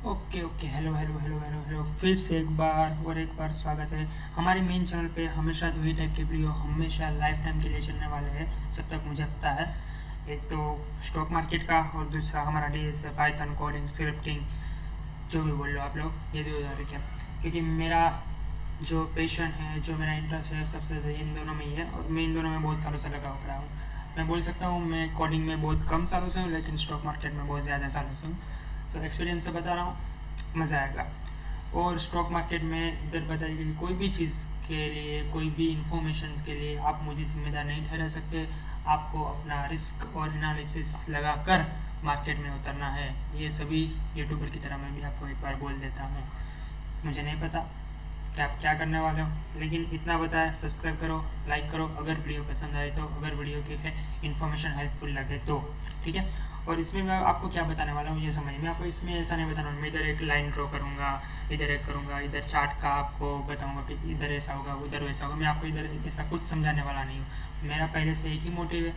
Okay okay, hello hello hello hello hello, फिर से एक बार स्वागत है हमारे मेन चैनल पे। हमेशा दो ही टाइप के वीडियो हमेशा लाइफ टाइम के लिए चलने वाले हैं, जब तक मुझे पता है। एक तो स्टॉक मार्केट का, और दूसरा हमारा डीएस है, पाइथन कोडिंग, स्क्रिप्टिंग, जो भी बोल लो आप लोग, ये दो उदाहरण क्या। क्योंकि मेरा जो पैशन है, जो मेरा इंटरेस्ट है, सबसे ज़्यादा इन दोनों में ही है, और मैं इन दोनों में बहुत सालों से लगा पड़ा हूँ। मैं बोल सकता हूँ मैं कोडिंग में बहुत कम सालों से हूँ, लेकिन स्टॉक मार्केट में बहुत ज़्यादा सालों से हूँ। तो एक्सपीरियंस से बता रहा हूँ, मज़ा आएगा। और स्टॉक मार्केट में इधर बताई गई कोई भी चीज़ के लिए, कोई भी इंफॉर्मेशन के लिए आप मुझे जिम्मेदार नहीं ठहरा सकते। आपको अपना रिस्क और एनालिसिस लगा कर मार्केट में उतरना है। ये सभी यूट्यूबर की तरह मैं भी आपको एक बार बोल देता हूँ। मुझे नहीं पता कि आप क्या करने वाले हो, लेकिन इतना बताया, सब्सक्राइब करो, लाइक करो अगर वीडियो पसंद आए तो, अगर वीडियो की इन्फॉर्मेशन हेल्पफुल लगे तो, ठीक है। और इसमें मैं आपको क्या बताने वाला हूँ ये समझ में। आपको इसमें ऐसा नहीं बताना मैं इधर एक लाइन ड्रॉ करूँगा, इधर एक करूँगा, इधर चार्ट का आपको बताऊँगा कि इधर ऐसा होगा, उधर वैसा होगा। मैं आपको इधर ऐसा कुछ समझाने वाला नहीं हूँ। मेरा पहले से एक ही मोटिव है,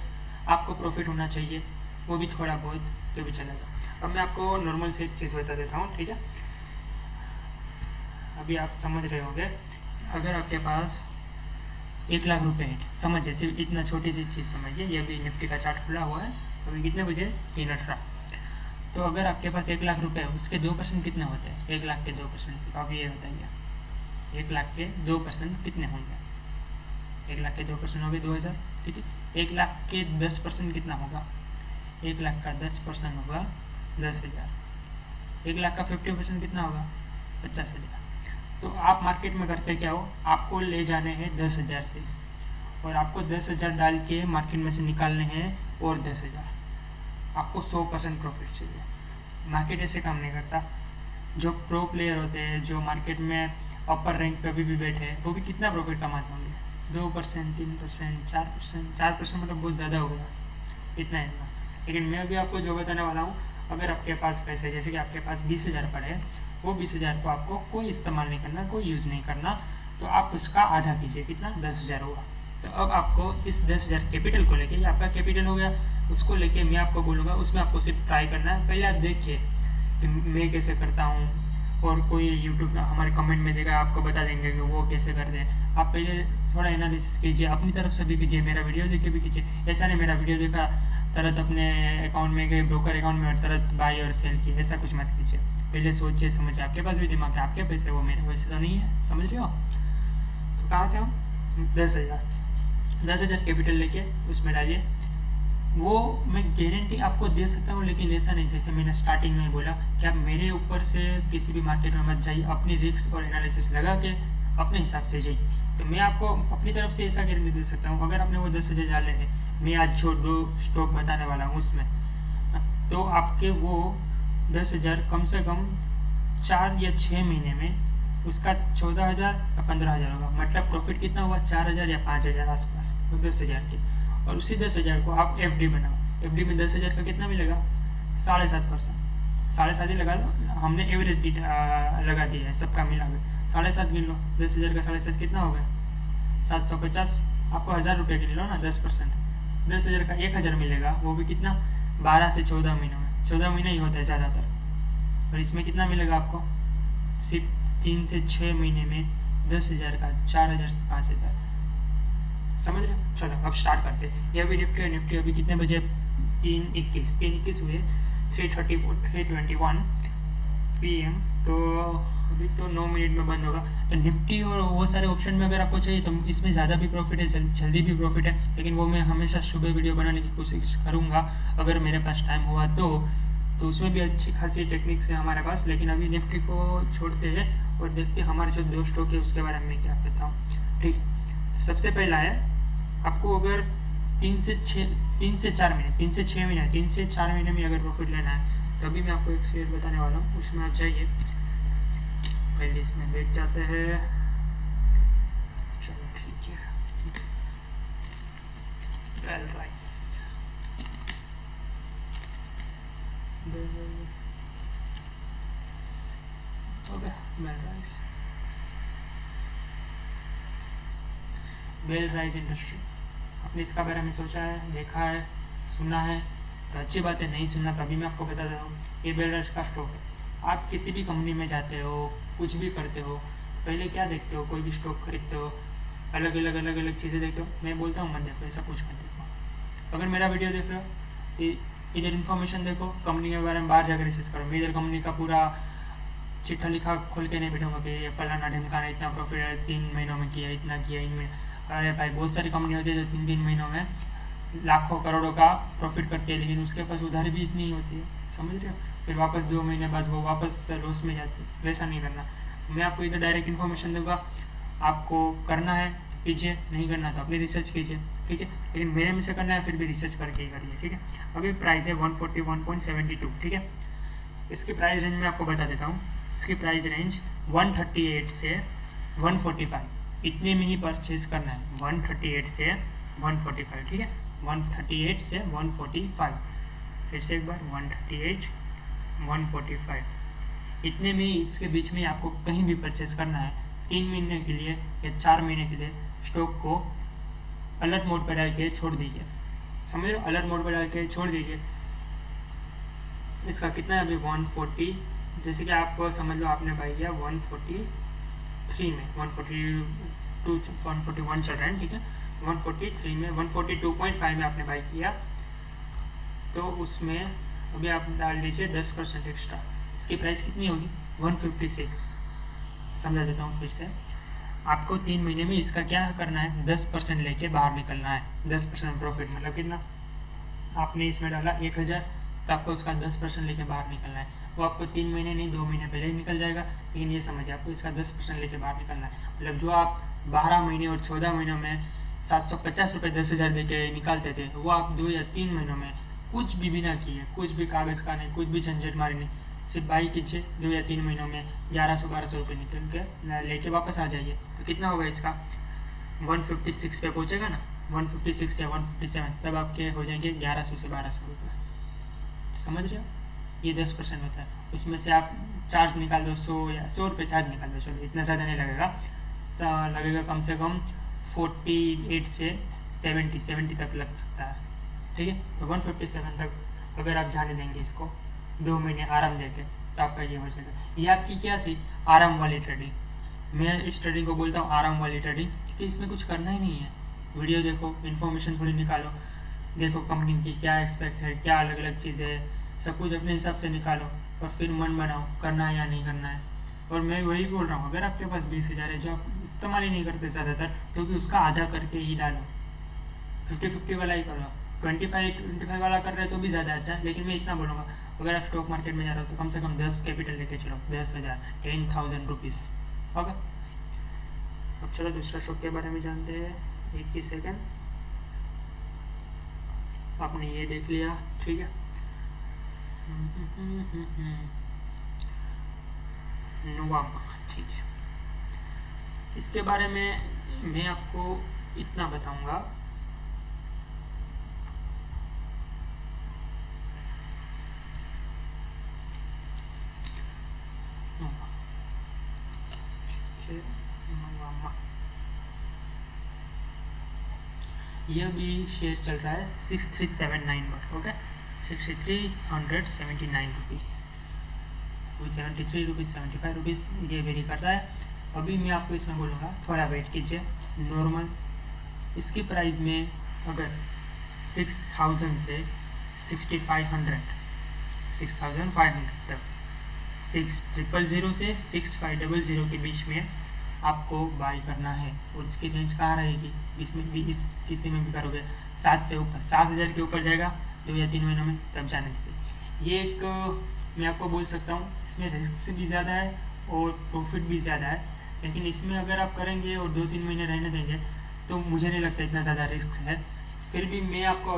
आपको प्रॉफिट होना चाहिए, वो भी थोड़ा बहुत, तो भी चलेगा। अब मैं आपको नॉर्मल से एक चीज़ बता देता हूँ, ठीक है। अभी आप समझ रहे होंगे, अगर आपके पास 1 लाख रुपए है, समझिए, सिर्फ इतना छोटी सी चीज़ समझिए। ये अभी निफ्टी का चार्ट खुला हुआ है, अभी कितने बजे, 3:18। तो अगर आपके पास 1 लाख रुपए है, उसके 2% कितने होते हैं? 1 लाख के 2% से आप ये बताइए, 1 लाख के 2% कितने होंगे? 1 लाख के 2% हो गए 2,000, ठीक है। 1 लाख के 10% कितना होगा? 1 लाख का 10% होगा 10,000। 1 लाख का 50% कितना होगा? 50,000। तो आप मार्केट में करते क्या हो, आपको ले जाने हैं 10,000 से, और आपको 10,000 डाल के मार्केट में से निकालने हैं और 10,000। आपको 100% प्रॉफिट चाहिए। मार्केट ऐसे काम नहीं करता। जो प्रो प्लेयर होते हैं, जो मार्केट में अपर रैंक पे अभी भी बैठे हैं, वो भी कितना प्रॉफिट कमाते होंगे? 2%, 3%, 4%। 4% मतलब बहुत ज़्यादा हो गया, इतना इतना। लेकिन मैं अभी आपको जो बताने वाला हूँ, अगर आपके पास पैसे, जैसे कि आपके पास 20,000 पड़े हैं, वो 20,000 को आपको कोई इस्तेमाल नहीं करना, कोई यूज़ नहीं करना, तो आप उसका आधा कीजिए, कितना? 10,000 हुआ। तो अब आपको इस 10,000 कैपिटल को लेके, ये आपका कैपिटल हो गया, उसको लेके मैं आपको बोलूँगा, उसमें आपको सिर्फ ट्राई करना है। पहले आप देखिए कि मैं कैसे करता हूँ, और कोई यूट्यूब हमारे कमेंट में देगा, आपको बता देंगे कि वो कैसे करते हैं। आप पहले थोड़ा एनालिसिस कीजिए, अपनी तरफ से भी कीजिए, मेरा वीडियो देख के भी कीजिए। ऐसा नहीं मेरा वीडियो देखा तरत अपने अकाउंट में गए, ब्रोकर अकाउंट में, और तरत बाई और सेल की, ऐसा कुछ मत कीजिए। पहले सोचिए समझिए, आपके पास भी दिमाग है, आपके पैसे, वो मेरे वैसे तो नहीं है, समझ रहे हो। तो कहाँ थे हम? 10,000। 10,000 कैपिटल लेके उसमें डालिए। वो मैं गारंटी आपको दे सकता हूँ, लेकिन ऐसा नहीं, जैसे मैंने स्टार्टिंग में बोला कि आप मेरे ऊपर से किसी भी मार्केट में मत जाइए, अपनी रिस्क और एनालिसिस लगा के अपने हिसाब से जाइए। तो मैं आपको अपनी तरफ से ऐसा गारंटी दे सकता हूँ, अगर आपने वो 10,000 डाले हैं, मैं आज जो 2 स्टॉक बताने वाला हूँ उसमें, तो आपके वो 10,000 कम से कम 4 या 6 महीने में उसका 14,000 या 15,000 होगा। मतलब प्रॉफिट कितना हुआ? 4,000 या 5,000 आसपास, तो 10,000 के। और उसी 10,000 को आप एफडी बनाओ। एफडी में 10,000 का कितना मिलेगा? 7.5%। 7.5 ही लगा लो, हमने एवरेज लगा दिया है, सबका मिला के 7.5 गिन लो। 10,000 का 7.5 कितना हो गया? 750। आपको 1,000 रुपये के ले लो ना, 10%। 10,000 का 1,000 मिलेगा, वो भी कितना? 12 से 14 महीनों में। 14 महीने ही होता है ज़्यादातर। और इसमें कितना मिलेगा आपको? सिर्फ 3 से 6 महीने में 10,000 का 4,000 से 5,000। समझ रहे हो? चलो अब स्टार्ट करते हैं। ये अभी निफ्टी अभी कितने बजे? 3:21 हुए, 3:21 PM। तो अभी तो 9 मिनट में बंद होगा। तो निफ्टी और वो सारे ऑप्शन में अगर आपको चाहिए तो इसमें ज़्यादा भी प्रॉफिट है, जल्दी भी प्रॉफिट है, लेकिन वो मैं हमेशा सुबह वीडियो बनाने की कोशिश करूँगा अगर मेरे पास टाइम हुआ तो उसमें भी अच्छी खासी टेक्निक्स है हमारे पास। लेकिन अभी निफ्टी को छोड़ते हैं और देखते हैं हमारे जो 2 स्टॉक है उसके बारे में क्या कहता हूँ, ठीक। सबसे पहला है, आपको अगर 3 से 4 महीने, 3 से 6 महीने, 3 से 4 महीने में अगर प्रॉफिट लेना है, तो अभी मैं आपको एक शेयर बताने वाला हूँ, उसमें आप जाइए। पहले इसमें बैठ जाते हैं। चलो ठीक है। Bell rice, okay, bell rice, bell rice industry. आपने इसका बारे में सोचा है, देखा है, सुना है? तो अच्छी बात है। नहीं सुना तो अभी मैं आपको बता देता हूँ, ये बेल राइस का स्टॉक है। आप किसी भी कंपनी में जाते हो, कुछ भी करते हो, पहले क्या देखते हो? कोई भी स्टॉक खरीदते हो, अलग अलग चीज़ें देखते हो। मैं बोलता हूँ मत देखो, ऐसा कुछ मत देखो। अगर मेरा वीडियो देख रहे हो, इधर इन्फॉर्मेशन देखो, कंपनी के बारे में बाहर जाकर रिसर्च करो। मैं इधर कंपनी का पूरा चिट्ठा लिखा खोल के नहीं बैठूंगा कि ये फलाना ढिमकाना इतना प्रॉफिट 3 महीनों में किया, इतना किया, इनमें। अरे भाई, बहुत सारी कंपनी होती है जो 3 महीनों में लाखों करोड़ों का प्रॉफिट करती है, लेकिन उसके पास उधारी भी इतनी ही होती है, समझ रहे हो? फिर वापस 2 महीने बाद वो वापस लॉस में जाती है। वैसा नहीं करना। मैं आपको इधर डायरेक्ट इन्फॉर्मेशन दूंगा, आपको करना है कीजिए, नहीं करना तो अपनी रिसर्च कीजिए, ठीक है? लेकिन मेरे में से करना है फिर भी रिसर्च करके ही करिए, ठीक है? अभी प्राइस है 141.72, ठीक है? इसकी प्राइस रेंज में आपको बता देता हूँ। इसकी प्राइस रेंज 138 से 145 इतने में ही परचेज करना है। 138 से 145, ठीक है? 138 से 145, फिर से एक बार 138 145 इतने में ही, इसके बीच में आपको कहीं भी परचेस करना है। 3 महीने के लिए या 4 महीने के लिए स्टॉक को अलर्ट मोड पर डाल के छोड़ दीजिए, समझ लो? अलर्ट मोड पर डाल के छोड़ दीजिए। इसका कितना है अभी? 140, जैसे कि आप समझ लो आपने बाई किया 143 में, 142 141 चल रहा है, ठीक है? 143 में 142.5 में आपने बाई किया, तो उसमें अभी आप डाल दीजिए 10% एक्स्ट्रा। इसकी प्राइस कितनी होगी? 156। समझा देता हूँ फिर से। आपको 3 महीने में इसका क्या करना है? 10% लेके बाहर निकलना है। 10% प्रॉफिट मतलब कितना? आपने इसमें डाला 1000, तो आपको उसका 10% लेके बाहर निकलना है। वो आपको 3 महीने नहीं 2 महीने पहले ही निकल जाएगा, लेकिन ये समझिए आपको इसका 10% लेके बाहर निकलना है। मतलब जो आप 12 महीने और 14 महीनों में 750 रुपये 10,000 देके निकालते थे, वो आप 2 या 3 महीनों में कुछ भी बिना किए, कुछ भी कागज का नहीं, कुछ भी झंझट मारी नहीं, सिर्फ बाई कीजिए, 2 या 3 महीनों में 1100-1200 रुपये निकल के लेके वापस आ जाइए। तो कितना होगा इसका? 156 पे पहुंचेगा ना, 156 या 157, तब आपके हो जाएंगे 1100 से 1200 रुपये। समझ रहे हो? ये 10% होता है। उसमें से आप चार्ज निकाल दो 100 या 100 रुपये चार्ज निकाल दो, चलो इतना ज़्यादा नहीं लगेगा, लगेगा कम से कम 48 से 70 तक लग सकता है, ठीक है? तो 157 तक अगर आप जाने देंगे इसको 2 महीने आराम देके, तो आपका ये हो जाएगा। ये आपकी क्या थी? आराम वाली ट्रेडिंग। मैं इस ट्रेडिंग को बोलता हूँ आराम वाली ट्रेडिंग, क्योंकि इसमें कुछ करना ही नहीं है। वीडियो देखो, इन्फॉर्मेशन थोड़ी निकालो, देखो कंपनी की क्या एक्सपेक्ट है, क्या अलग अलग चीज़ें है, सब कुछ अपने हिसाब से निकालो और फिर मन बनाओ करना है या नहीं करना है। और मैं वही बोल रहा हूँ, अगर आपके पास 20,000 है जो आप इस्तेमाल ही नहीं करते ज़्यादातर, तो भी उसका आधा करके ही डालो, 50-50 वाला ही करो। 25 वाला कर रहे हो तो भी ज़्यादा अच्छा है, लेकिन मैं इतना बोलूँगा, अगर आप स्टॉक मार्केट में जा रहे हो तो कम से कम 10 कैपिटल लेके चलो, 10,000, 10,000 रुपीज़ होगा। अब चलो दूसरा स्टॉक के बारे में जानते हैं। 1 ही सेकेंड, आपने ये देख लिया, ठीक है? नोवामा, ठीक है। इसके बारे में मैं आपको इतना बताऊंगा, यह भी शेयर चल रहा है 6379 पर, ओके? 6379 रुपीज़, 73 रुपीज़, 75 रुपीज़, ये वेरी कर रहा है। अभी मैं आपको इसमें बोलूँगा थोड़ा वेट कीजिए। नॉर्मल इसकी प्राइस में अगर 6000 से 6500 तक, 6000 से 6500 के बीच में आपको बाई करना है। और इसकी रेंज कहाँ रहेगी? इसमें भी, इस किसी में भी करोगे 7 से ऊपर, 7000 के ऊपर जाएगा 2 या 3 महीनों में, तब जाने दीजिए। ये एक मैं आपको बोल सकता हूँ, इसमें रिस्क भी ज़्यादा है और प्रॉफिट भी ज़्यादा है, लेकिन इसमें अगर आप करेंगे और 2-3 महीने रहने देंगे तो मुझे नहीं लगता इतना ज़्यादा रिस्क है। फिर भी मैं आपको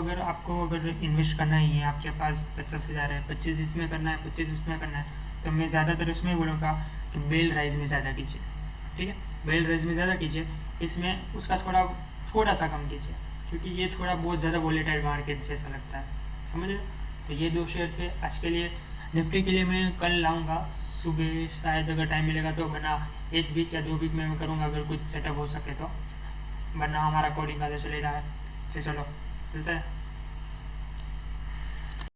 अगर इन्वेस्ट करना ही है, आपके पास 50,000 है, 25 इसमें करना है, 25 उसमें करना है, तो मैं ज़्यादातर उसमें बोलूँगा कि बेल राइज में ज़्यादा कीजिए, ठीक है? बेल राइज में ज़्यादा कीजिए, इसमें उसका थोड़ा सा कम कीजिए, क्योंकि ये थोड़ा बहुत ज़्यादा वोलेटाइल मार्केट जैसा लगता है, समझ रहे? तो ये 2 शेयर थे आज के लिए। निफ्टी के लिए मैं कल लाऊंगा सुबह, शायद अगर टाइम मिलेगा तो, वरना 1 वीक या 2 वीक में मैं करूँगा अगर कुछ सेटअप हो सके तो, वरना हमारा कोडिंग का तो चल ही रहा है। चलो मिलता है।